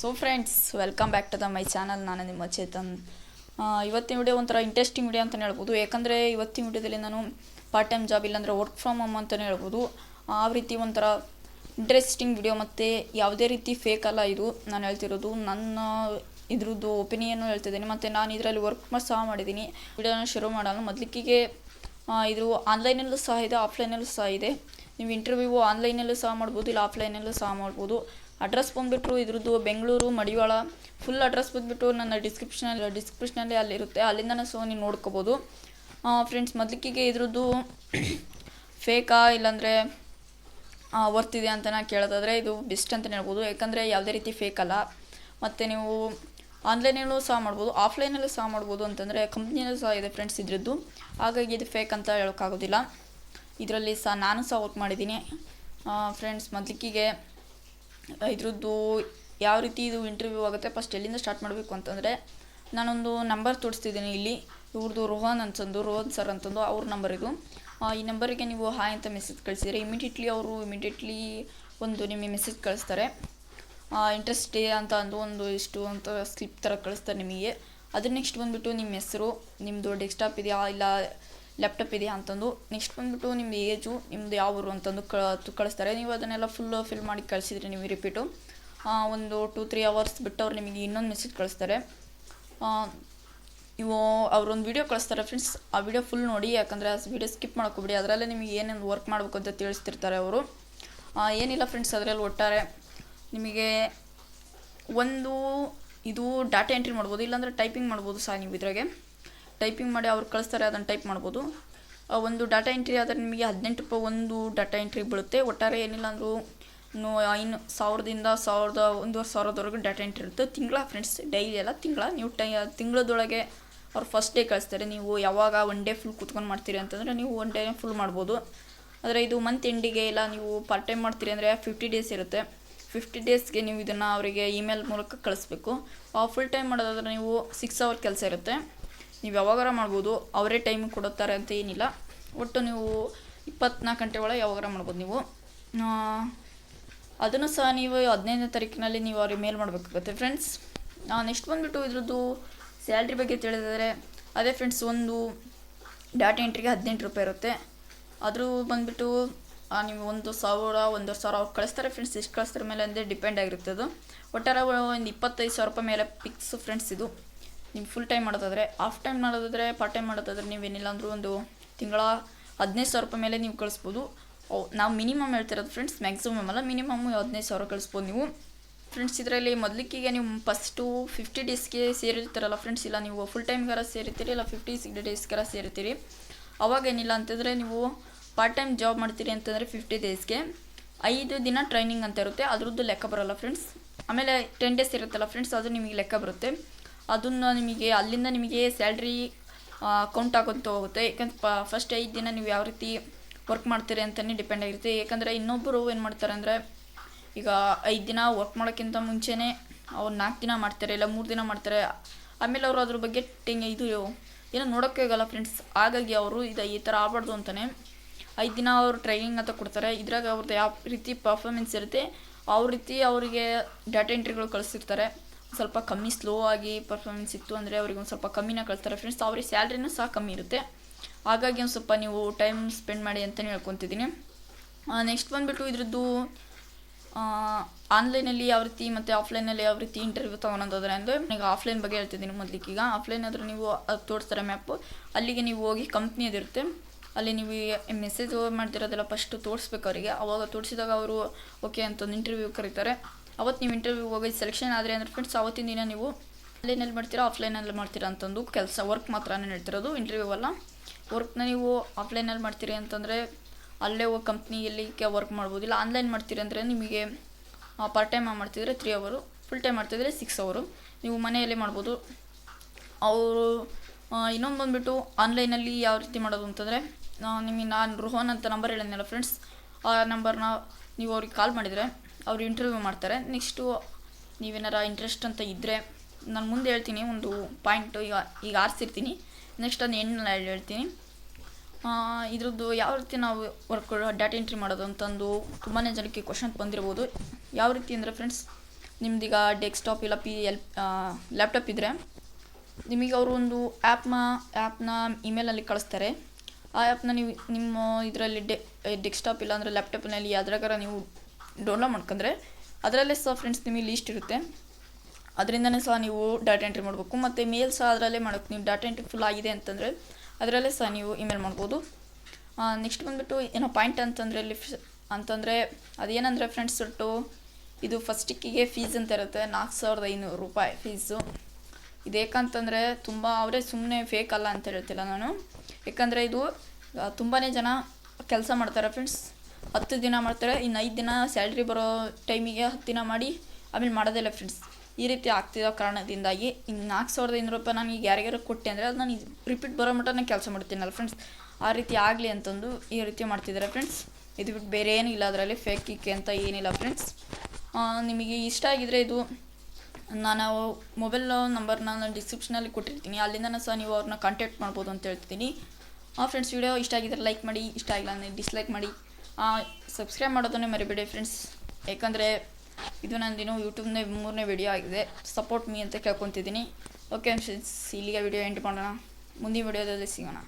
So friends, welcome back to my channel. ನಾನು ನಿಮ್ಮ ಚೇತನ್. ಇವತ್ತಿನ ವಿಡಿಯೋ ಒಂಥರ ಇಂಟ್ರೆಸ್ಟಿಂಗ್ ವಿಡಿಯೋ ಅಂತಲೇ ಹೇಳ್ಬೋದು. ಯಾಕಂದರೆ ಇವತ್ತಿನ ವಿಡಿಯೋದಲ್ಲಿ ನಾನು ಪಾರ್ಟ್ ಟೈಮ್ ಜಾಬ್ ಇಲ್ಲಾಂದರೆ ವರ್ಕ್ ಫ್ರಮ್ ಹೋಮ್ ಅಂತಲೇ ಹೇಳ್ಬೋದು. ಆ ರೀತಿ ಒಂಥರ ಇಂಟ್ರೆಸ್ಟಿಂಗ್ ವಿಡಿಯೋ ಮತ್ತು ಯಾವುದೇ ರೀತಿ ಫೇಕ್ ಅಲ್ಲ. ಇದು ನಾನು ಹೇಳ್ತಿರೋದು ನನ್ನ ಇದ್ರದ್ದು ಒಪಿನಿಯನ್ನು ಹೇಳ್ತಿದ್ದೀನಿ. ಮತ್ತು ನಾನು ಇದರಲ್ಲಿ ವರ್ಕ್ ಸಹ ಮಾಡಿದ್ದೀನಿ. ವಿಡಿಯೋನ ಶುರು ಮಾಡೋಣ. ಮೊದಲಿಗೆ ಇದು ಆನ್ಲೈನಲ್ಲೂ ಸಹ ಇದೆ, ಆಫ್ಲೈನಲ್ಲೂ ಸಹ ಇದೆ. ನೀವು ಇಂಟರ್ವ್ಯೂ ಆನ್ಲೈನಲ್ಲೂ ಸಹ ಮಾಡ್ಬೋದು, ಇಲ್ಲ ಆಫ್ಲೈನಲ್ಲೂ ಸಹ ಮಾಡ್ಬೋದು. ಅಡ್ರೆಸ್ ಬಂದುಬಿಟ್ಟು ಇದ್ರದ್ದು ಬೆಂಗಳೂರು ಮಡಿವಾಳ. ಫುಲ್ ಅಡ್ರೆಸ್ ಬಂದುಬಿಟ್ಟು ನನ್ನ ಡಿಸ್ಕ್ರಿಪ್ಷನಲ್ಲಿ ಅಲ್ಲಿರುತ್ತೆ, ಅಲ್ಲಿಂದನೇ ಸಹ ನೀವು ನೋಡ್ಕೋಬೋದು. ಫ್ರೆಂಡ್ಸ್, ಮೊದಲಿಗೆ ಇದ್ರದ್ದು ಫೇಕಾ ಇಲ್ಲಾಂದರೆ ವರ್ತಿದೆ ಅಂತ ನಾನು ಕೇಳೋದಾದರೆ ಇದು ಬೆಸ್ಟ್ ಅಂತಲೇ ಹೇಳ್ಬೋದು. ಯಾಕಂದರೆ ಯಾವುದೇ ರೀತಿ ಫೇಕ್ ಅಲ್ಲ. ಮತ್ತು ನೀವು ಆನ್ಲೈನಲ್ಲೂ ಸಹ ಮಾಡ್ಬೋದು, ಆಫ್ಲೈನಲ್ಲೂ ಸಹ ಮಾಡ್ಬೋದು. ಅಂತಂದರೆ ಕಂಪ್ನಿಯಲ್ಲೂ ಸಹ ಇದೆ ಫ್ರೆಂಡ್ಸ್ ಇದ್ರದ್ದು. ಹಾಗಾಗಿ ಇದು ಫೇಕ್ ಅಂತ ಹೇಳೋಕ್ಕಾಗೋದಿಲ್ಲ. ಇದರಲ್ಲಿ ಸಹ ನಾನು ಸಹ ವರ್ಕ್ ಮಾಡಿದ್ದೀನಿ ಫ್ರೆಂಡ್ಸ್. ಮೊದಲಿಗೆ ಇದ್ರದ್ದು ಯಾವ ರೀತಿ ಇದು ಇಂಟರ್ವ್ಯೂ ಆಗುತ್ತೆ, ಫಸ್ಟ್ ಎಲ್ಲಿಂದ ಸ್ಟಾರ್ಟ್ ಮಾಡಬೇಕು ಅಂತಂದರೆ, ನಾನೊಂದು ನಂಬರ್ ತೋರಿಸ್ತಿದ್ದೀನಿ ಇಲ್ಲಿ. ಇವ್ರದ್ದು ರೋಹನ್ ಸರ್ ಅಂತಂದು ಅವ್ರ ನಂಬರ್ ಇದು. ಈ ನಂಬರಿಗೆ ನೀವು ಹಾಯ್ ಅಂತ ಮೆಸೇಜ್ ಕಳಿಸಿದರೆ ಅವರು ಇಮಿಡಿಯೇಟ್ಲಿ ಒಂದು ನಿಮಗೆ ಮೆಸೇಜ್ ಕಳಿಸ್ತಾರೆ. ಇಂಟ್ರೆಸ್ಟ್ ಇದೆ ಅಂತ ಒಂದು ಇಷ್ಟು ಅಂತ ಸ್ಲಿಪ್ ಥರ ಕಳಿಸ್ತಾರೆ ನಿಮಗೆ. ಅದ್ರ ನೆಕ್ಸ್ಟ್ ಬಂದುಬಿಟ್ಟು ನಿಮ್ಮ ಹೆಸರು, ನಿಮ್ಮದು ಡೆಸ್ಕ್ಟಾಪ್ ಇದೆಯಾ ಇಲ್ಲ ಲ್ಯಾಪ್ಟಾಪ್ ಇದೆಯಾ ಅಂತಂದು. ನೆಕ್ಸ್ಟ್ ಬಂದುಬಿಟ್ಟು ನಿಮ್ಮ ಏಜು, ನಿಮ್ಮದು ಯಾವ ಊರು ಅಂತಂದು ಕಳಿಸ್ತಾರೆ. ನೀವು ಅದನ್ನೆಲ್ಲ ಫಿಲ್ ಮಾಡಿ ಕಳಿಸಿದ್ರೆ ನೀವು ರಿಪೀಟು ಒಂದು 2-3 ಅವರ್ಸ್ ಬಿಟ್ಟು ಅವ್ರು ನಿಮಗೆ ಇನ್ನೊಂದು ಮೆಸೇಜ್ ಕಳಿಸ್ತಾರೆ. ಅವರೊಂದು ವೀಡಿಯೋ ಕಳಿಸ್ತಾರೆ ಫ್ರೆಂಡ್ಸ್. ಆ ವಿಡಿಯೋ ಫುಲ್ ನೋಡಿ, ಯಾಕಂದರೆ ಆ ವಿಡಿಯೋ ಸ್ಕಿಪ್ ಮಾಡ್ಕೊಬಿಡಿ. ಅದರಲ್ಲೇ ನಿಮಗೆ ಏನೇನು ವರ್ಕ್ ಮಾಡಬೇಕು ಅಂತ ತಿಳಿಸ್ತಿರ್ತಾರೆ ಅವರು. ಏನಿಲ್ಲ ಫ್ರೆಂಡ್ಸ್, ಅದರಲ್ಲಿ ಒಟ್ಟಾರೆ ನಿಮಗೆ ಇದು ಡಾಟಾ ಎಂಟ್ರಿ ಮಾಡ್ಬೋದು, ಇಲ್ಲಾಂದರೆ ಟೈಪಿಂಗ್ ಮಾಡ್ಬೋದು ಸಹ. ನೀವು ಇದ್ರಾಗೆ ಟೈಪಿಂಗ್ ಮಾಡಿ ಅವ್ರು ಕಳಿಸ್ತಾರೆ, ಅದನ್ನು ಟೈಪ್ ಮಾಡ್ಬೋದು. ಒಂದು ಡಾಟಾ ಎಂಟ್ರಿ ಆದರೆ ನಿಮಗೆ 18 ರೂಪಾಯಿ ಒಂದು ಡಾಟಾ ಎಂಟ್ರಿ ಬೀಳುತ್ತೆ. ಒಟ್ಟಾರೆ ಏನಿಲ್ಲ ಅಂದರೂ 1000ದಿಂದ 1,500ವರೆಗೂ ಡಾಟಾ ಎಂಟ್ರಿ ಇರುತ್ತೆ. ತಿಂಗಳ ಫ್ರೆಂಡ್ಸ್, ಡೈಲಿ ಎಲ್ಲ ತಿಂಗಳ. ನೀವು ತಿಂಗಳದೊಳಗೆ ಅವ್ರು ಫಸ್ಟ್ ಡೇ ಕಳಿಸ್ತಾರೆ. ನೀವು ಯಾವಾಗ 1 ಡೇ ಫುಲ್ ಕೂತ್ಕೊಂಡು ಮಾಡ್ತೀರಿ ಅಂತಂದರೆ ನೀವು 1 ಡೇ ಫುಲ್ ಮಾಡ್ಬೋದು. ಆದರೆ ಇದು ಮಂತ್ ಎಂಡಿಗೆ ಇಲ್ಲ ನೀವು ಪಾರ್ಟ್ ಟೈಮ್ ಮಾಡ್ತೀರಿ ಅಂದರೆ 50 ಡೇಸ್ ಇರುತ್ತೆ. 50 ಡೇಸ್ಗೆ ನೀವು ಇದನ್ನು ಅವರಿಗೆ ಇಮೇಲ್ ಮೂಲಕ ಕಳಿಸ್ಬೇಕು. ಫುಲ್ ಟೈಮ್ ಮಾಡೋದಾದ್ರೆ ನೀವು 6 ಅವರ್ ಕೆಲಸ ಇರುತ್ತೆ. ನೀವು ಯಾವಾಗಾರ ಮಾಡ್ಬೋದು, ಅವರೇ ಟೈಮ್ ಕೊಡುತ್ತಾರೆ ಅಂತ ಏನಿಲ್ಲ. ಒಟ್ಟು ನೀವು 24 ಗಂಟೆ ಒಳಗೆ ಯಾವಾಗಾರ ಮಾಡ್ಬೋದು ನೀವು. ಅದನ್ನು ಸಹ ನೀವು 15ನೇ ತಾರೀಕಿನಲ್ಲಿ ನೀವು ಅವ್ರಿಗೆ ಮೇಲ್ ಮಾಡಬೇಕಾಗುತ್ತೆ ಫ್ರೆಂಡ್ಸ್. ನೆಕ್ಸ್ಟ್ ಬಂದುಬಿಟ್ಟು ಇದ್ರದ್ದು ಸ್ಯಾಲ್ರಿ ಬಗ್ಗೆ ತಿಳಿದರೆ, ಅದೇ ಫ್ರೆಂಡ್ಸ್, ಒಂದು ಡಾಟಾ ಎಂಟ್ರಿಗೆ 18 ರೂಪಾಯಿ ಇರುತ್ತೆ. ಆದರೂ ಬಂದುಬಿಟ್ಟು ನೀವು 1,000 1,500 ಅವ್ರು ಕಳಿಸ್ತಾರೆ ಫ್ರೆಂಡ್ಸ್. ಎಷ್ಟು ಕಳಿಸ್ತಾರೆ ಮೇಲೆ ಅಂದರೆ ಡಿಪೆಂಡ್ ಆಗಿರುತ್ತೆ ಅದು. ಒಟ್ಟಾರೆ ಒಂದು 25,000 ರೂಪಾಯಿ ಮೇಲೆ ಫಿಕ್ಸ್ ಫ್ರೆಂಡ್ಸ್ ಇದು. ನೀವು ಫುಲ್ ಟೈಮ್ ಮಾಡೋದಾದರೆ. ಹಾಫ್ ಟೈಮ್ ಮಾಡೋದಾದರೆ, ಪಾರ್ಟ್ ಟೈಮ್ ಮಾಡೋದಾದರೆ ನೀವೇನಿಲ್ಲ ಅಂದರೂ ಒಂದು ತಿಂಗಳ 15,000 ರೂಪಾಯಿ ಮೇಲೆ ನೀವು ಕಳಿಸ್ಬೋದು. ನಾವು ಮಿನಿಮಮ್ ಹೇಳ್ತಿರೋದು ಫ್ರೆಂಡ್ಸ್, ಮ್ಯಾಕ್ಸಿಮಮ್ ಅಲ್ಲ, ಮಿನಿಮಮ್ 15,000 ಕಳಿಸ್ಬೋದು ನೀವು ಫ್ರೆಂಡ್ಸ್. ಇದರಲ್ಲಿ ಮೊದಲಿಗೆ ನೀವು ಫಸ್ಟು 50 ಡೇಸ್ಗೆ ಸೇರಿರ್ತಾರಲ್ಲ ಫ್ರೆಂಡ್ಸ್, ಇಲ್ಲ ನೀವು ಫುಲ್ ಟೈಮ್ಗಾರ ಸೇರಿರ್ತೀರಿ, ಇಲ್ಲ 50 ಡೇಸ್ಗಾರ ಸೇರಿರ್ತೀರಿ. ಅವಾಗೇನಿಲ್ಲ ಅಂತಂದರೆ ನೀವು ಪಾರ್ಟ್ ಟೈಮ್ ಜಾಬ್ ಮಾಡ್ತೀರಿ ಅಂತಂದರೆ 50 ಡೇಸ್ಗೆ 5 ದಿನ ಟ್ರೈನಿಂಗ್ ಅಂತ ಇರುತ್ತೆ. ಅದ್ರದ್ದು ಲೆಕ್ಕ ಬರೋಲ್ಲ ಫ್ರೆಂಡ್ಸ್. ಆಮೇಲೆ 10 ಡೇಸ್ ಇರುತ್ತಲ್ಲ ಫ್ರೆಂಡ್ಸ್, ಅದು ನಿಮಗೆ ಲೆಕ್ಕ ಬರುತ್ತೆ. ಅದನ್ನು ನಿಮಗೆ ಅಲ್ಲಿಂದ ನಿಮಗೆ ಸ್ಯಾಲ್ರಿ ಕೌಂಟ್ ಆಗೋಂತ ಹೋಗುತ್ತೆ. ಯಾಕಂದ್ರೆ ಫಸ್ಟ್ 5 ದಿನ ನೀವು ಯಾವ ರೀತಿ ವರ್ಕ್ ಮಾಡ್ತೀರಿ ಅಂತಲೇ ಡಿಪೆಂಡ್ ಆಗಿರುತ್ತೆ. ಯಾಕಂದರೆ ಇನ್ನೊಬ್ಬರು ಏನು ಮಾಡ್ತಾರೆ ಅಂದರೆ, ಈಗ 5 ದಿನ ವರ್ಕ್ ಮಾಡೋಕ್ಕಿಂತ ಮುಂಚೆನೇ ಅವ್ರು 4 ದಿನ ಮಾಡ್ತಾರೆ, ಇಲ್ಲ 3 ದಿನ ಮಾಡ್ತಾರೆ. ಆಮೇಲೆ ಅವರು ಅದ್ರ ಬಗ್ಗೆ ಏನೋ ನೋಡೋಕ್ಕೆ ಹೋಗಲ್ಲ ಫ್ರೆಂಡ್ಸ್. ಹಾಗಾಗಿ ಅವರು ಈ ಥರ ಆಗಬಾರ್ದು ಅಂತಲೇ 5 ದಿನ ಅವರು ಟ್ರೈನಿಂಗ್ ಅಂತ ಕೊಡ್ತಾರೆ. ಇದ್ರಾಗ ಅವ್ರದ್ದು ಯಾವ ರೀತಿ ಪರ್ಫಾರ್ಮೆನ್ಸ್ ಇರುತ್ತೆ ಅವ್ರ ರೀತಿ ಅವರಿಗೆ ಡಾಟಾ ಎಂಟ್ರಿಗಳು ಕಳಿಸಿರ್ತಾರೆ. ಸ್ವಲ್ಪ ಕಮ್ಮಿ ಸ್ಲೋ ಆಗಿ ಪರ್ಫಾರ್ಮೆನ್ಸ್ ಇತ್ತು ಅಂದರೆ ಅವ್ರಿಗೆ ಒಂದು ಸ್ವಲ್ಪ ಕಮ್ಮಿನ ಕಳಿಸ್ತಾರೆ ಫ್ರೆಂಡ್ಸ್. ಅವ್ರಿಗೆ ಸ್ಯಾಲ್ರಿನೂ ಸಹ ಕಮ್ಮಿ ಇರುತ್ತೆ. ಹಾಗಾಗಿ ಒಂದು ಸ್ವಲ್ಪ ನೀವು ಟೈಮ್ ಸ್ಪೆಂಡ್ ಮಾಡಿ ಅಂತಲೇ ಹೇಳ್ಕೊತಿದ್ದೀನಿ. ನೆಕ್ಸ್ಟ್ ಬಂದುಬಿಟ್ಟು ಇದ್ರದ್ದು ಆನ್ಲೈನಲ್ಲಿ ಯಾವ ರೀತಿ ಮತ್ತು ಆಫ್ಲೈನಲ್ಲಿ ಯಾವ ರೀತಿ ಇಂಟರ್ವ್ಯೂ ತೊಗೊಳೋದಾದ್ರೆ ಅಂದರೆ, ಈಗ ಆಫ್ಲೈನ್ ಬಗ್ಗೆ ಹೇಳ್ತಿದ್ದೀನಿ ಮೊದಲಿಗೆ. ಆಫ್ಲೈನ್ ಆದರೆ ನೀವು ಅದು ತೋರಿಸ್ತಾರೆ ಮ್ಯಾಪು, ಅಲ್ಲಿಗೆ ನೀವು ಹೋಗಿ ಕಂಪ್ನಿ ಅದಿರುತ್ತೆ, ಅಲ್ಲಿ ನೀವು ಮೆಸೇಜ್ ಮಾಡ್ತಿರೋದೆಲ್ಲ ಫಸ್ಟು ತೋರಿಸ್ಬೇಕು ಅವರಿಗೆ. ಅವಾಗ ತೋರಿಸಿದಾಗ ಅವರು ಓಕೆ ಅಂತ ಒಂದು ಇಂಟರ್ವ್ಯೂ ಕರೀತಾರೆ. ಅವತ್ತು ನೀವು ಇಂಟರ್ವ್ಯೂ ಹೋಗಿ ಸೆಲೆಕ್ಷನ್ ಆದರೆ ಅಂದರೆ ಫ್ರೆಂಡ್ಸ್, ಅವತ್ತಿನ ದಿನ ನೀವು ಆನ್ಲೈನಲ್ಲಿ ಮಾಡ್ತೀರಾ ಆಫ್ಲೈನಲ್ಲಿ ಮಾಡ್ತೀರಾ ಅಂತಂದು ಕೆಲಸ ವರ್ಕ್ ಮಾತ್ರ ನಾನು ಹೇಳ್ತಿರೋದು, ಇಂಟರ್ವ್ಯೂ ಅಲ್ಲ. ವರ್ಕ್ನ ನೀವು ಆಫ್ಲೈನಲ್ಲಿ ಮಾಡ್ತೀರಿ ಅಂತಂದರೆ ಅಲ್ಲೇ ಹೋಗಿ ಕಂಪ್ನಿಯಲ್ಲಿ ವರ್ಕ್ ಮಾಡ್ಬೋದು. ಇಲ್ಲ ಆನ್ಲೈನ್ ಮಾಡ್ತೀರಿ ಅಂದರೆ ನಿಮಗೆ ಪಾರ್ಟ್ ಟೈಮ್ ಮಾಡ್ತಿದ್ರೆ 3 ಅವರು, ಫುಲ್ ಟೈಮ್ ಮಾಡ್ತಿದ್ರೆ 6 ಅವರು ನೀವು ಮನೆಯಲ್ಲೇ ಮಾಡ್ಬೋದು. ಅವರು ಇನ್ನೊಂದು ಬಂದುಬಿಟ್ಟು ಆನ್ಲೈನಲ್ಲಿ ಯಾವ ರೀತಿ ಮಾಡೋದು ಅಂತಂದರೆ, ನಾನು ರೋಹನ್ ಅಂತ ನಂಬರ್ ಹೇಳಿದ್ನಲ್ಲ ಫ್ರೆಂಡ್ಸ್, ಆ ನಂಬರ್ನ ನೀವು ಅವ್ರಿಗೆ ಕಾಲ್ ಮಾಡಿದರೆ ಅವ್ರು ಇಂಟರ್ವ್ಯೂ ಮಾಡ್ತಾರೆ. ನೆಕ್ಸ್ಟು ನೀವೇನಾರ ಇಂಟ್ರೆಸ್ಟ್ ಅಂತ ಇದ್ದರೆ ನಾನು ಮುಂದೆ ಹೇಳ್ತೀನಿ ಒಂದು ಪಾಯಿಂಟು. ಈಗ ಆರಿಸಿರ್ತೀನಿ, ನೆಕ್ಸ್ಟ್ ಅದು ಹೆಣ್ಣು ಹೇಳ್ತೀನಿ. ಇದ್ರದ್ದು ಯಾವ ರೀತಿ ನಾವು ಡಾಟಾ ಎಂಟ್ರಿ ಮಾಡೋದು ಅಂತಂದು ತುಂಬಾ ಜನಕ್ಕೆ ಕ್ವಶನ್ ಬಂದಿರ್ಬೋದು. ಯಾವ ರೀತಿ ಅಂದರೆ ಫ್ರೆಂಡ್ಸ್, ನಿಮ್ದೀಗ ಡೆಸ್ಕ್ಟಾಪ್ ಇಲ್ಲ ಲ್ಯಾಪ್ಟಾಪ್ ಇದ್ದರೆ ನಿಮಗೆ ಅವರು ಒಂದು ಆ್ಯಪ್ನ ಇಮೇಲಲ್ಲಿ ಕಳಿಸ್ತಾರೆ. ಆ ಆ್ಯಪ್ನ ನೀವು ನಿಮ್ಮ ಇದರಲ್ಲಿ ಡೆಸ್ಕ್ಟಾಪ್ ಇಲ್ಲ ಅಂದರೆ ಲ್ಯಾಪ್ಟಾಪ್ನಲ್ಲಿ ಯಾವ್ದ್ರಾಗಾರ ನೀವು ಡೌನ್ಲೋಡ್ ಮಾಡ್ಕೊಂಡ್ರೆ ಅದರಲ್ಲೇ ಸಹ ಫ್ರೆಂಡ್ಸ್ ನಿಮಗೆ ಲೀಸ್ಟ್ ಇರುತ್ತೆ. ಅದರಿಂದನೇ ಸಹ ನೀವು ಡಾಟಾ ಎಂಟ್ರಿ ಮಾಡಬೇಕು. ಮತ್ತು ಮೇಲ್ ಸಹ ಅದರಲ್ಲೇ ಮಾಡೋಕ್ಕೆ, ನೀವು ಡಾಟಾ ಎಂಟ್ರಿ ಫುಲ್ ಆಗಿದೆ ಅಂತಂದರೆ ಅದರಲ್ಲೇ ಸಹ ನೀವು ಇಮೇಲ್ ಮಾಡ್ಬೋದು. ನೆಕ್ಸ್ಟ್ ಬಂದುಬಿಟ್ಟು ಏನೋ ಪಾಯಿಂಟ್ ಅಂತಂದರೆ ಅದೇನಂದರೆ ಫ್ರೆಂಡ್ಸ್ ಇದು ಫಸ್ಟಿಕ್ಕಿಗೆ ಫೀಸ್ ಅಂತ ಇರುತ್ತೆ, 4500 ರೂಪಾಯಿ ಫೀಸು. ಇದೇಕಂತಂದರೆ ತುಂಬ ಅವರೇ ಸುಮ್ಮನೆ ಫೇಕ್ ಅಲ್ಲ ಅಂತ ಹೇಳ್ತಿಲ್ಲ ನಾನು. ಯಾಕಂದರೆ ಇದು ತುಂಬಾ ಜನ ಕೆಲಸ ಮಾಡ್ತಾರೆ ಫ್ರೆಂಡ್ಸ್. 10 ದಿನ ಮಾಡ್ತಾರೆ, ಇನ್ನು 5 ದಿನ ಸ್ಯಾಲ್ರಿ ಬರೋ ಟೈಮಿಗೆ 10 ದಿನ ಮಾಡಿ ಆಮೇಲೆ ಮಾಡೋದಿಲ್ಲ ಫ್ರೆಂಡ್ಸ್. ಈ ರೀತಿ ಆಗ್ತಿರೋ ಕಾರಣದಿಂದಾಗಿ ಇನ್ನು 4500 ರೂಪಾಯಿ ನಾನು ಈಗ ಯಾರಿಗಾರು ಕೊಟ್ಟೆ ಅಂದರೆ ಅದು ನಾನು ರಿಪೀಟ್ ಬರೋ ಮಟ್ಟ ನಾನು ಕೆಲಸ ಮಾಡ್ತೀನಲ್ಲ ಫ್ರೆಂಡ್ಸ್. ಆ ರೀತಿ ಆಗಲಿ ಅಂತಂದು ಈ ರೀತಿ ಮಾಡ್ತಿದ್ದಾರೆ ಫ್ರೆಂಡ್ಸ್. ಇದು ಬಿಟ್ಟು ಬೇರೆ ಏನಿಲ್ಲ, ಅದರಲ್ಲಿ ಫೇಕ್ ಕಿಕ್ಕೆ ಅಂತ ಏನಿಲ್ಲ ಫ್ರೆಂಡ್ಸ್. ನಿಮಗೆ ಇಷ್ಟ ಆಗಿದರೆ ಇದು ನಾನು ಮೊಬೈಲ್ ನಂಬರ್ನ ನಾನು ಡಿಸ್ಕ್ರಿಪ್ಷನಲ್ಲಿ ಕೊಟ್ಟಿರ್ತೀನಿ, ಅಲ್ಲಿಂದ ಸಹ ನೀವು ಅವ್ರನ್ನ ಕಾಂಟ್ಯಾಕ್ಟ್ ಮಾಡ್ಬೋದು ಅಂತ ಹೇಳ್ತೀನಿ. ಫ್ರೆಂಡ್ಸ್, ವಿಡಿಯೋ ಇಷ್ಟ ಆಗಿದ್ರೆ ಲೈಕ್ ಮಾಡಿ, ಇಷ್ಟ ಆಗಿಲ್ಲ ಅಂದರೆ ಡಿಸ್ಲೈಕ್ ಮಾಡಿ, ಸಬ್ಸ್ಕ್ರೈಬ್ ಮಾಡೋದನ್ನೇ ಮರಿಬೇಡಿ ಫ್ರೆಂಡ್ಸ್. ಯಾಕಂದರೆ ಇದು ನಂದಿನ ಯೂಟ್ಯೂಬ್ನ 3ನೇ ವಿಡಿಯೋ ಆಗಿದೆ. ಸಪೋರ್ಟ್ ಮೀ ಅಂತ ಕೇಳ್ಕೊತಿದ್ದೀನಿ. ಓಕೆ ಫ್ರೆಂಡ್ಸ್, ಇಲ್ಲಿಗೆ ವಿಡಿಯೋ ಎಂಡ್ ಮಾಡೋಣ. ಮುಂದಿನ ವಿಡಿಯೋದಲ್ಲಿ ಸಿಗೋಣ.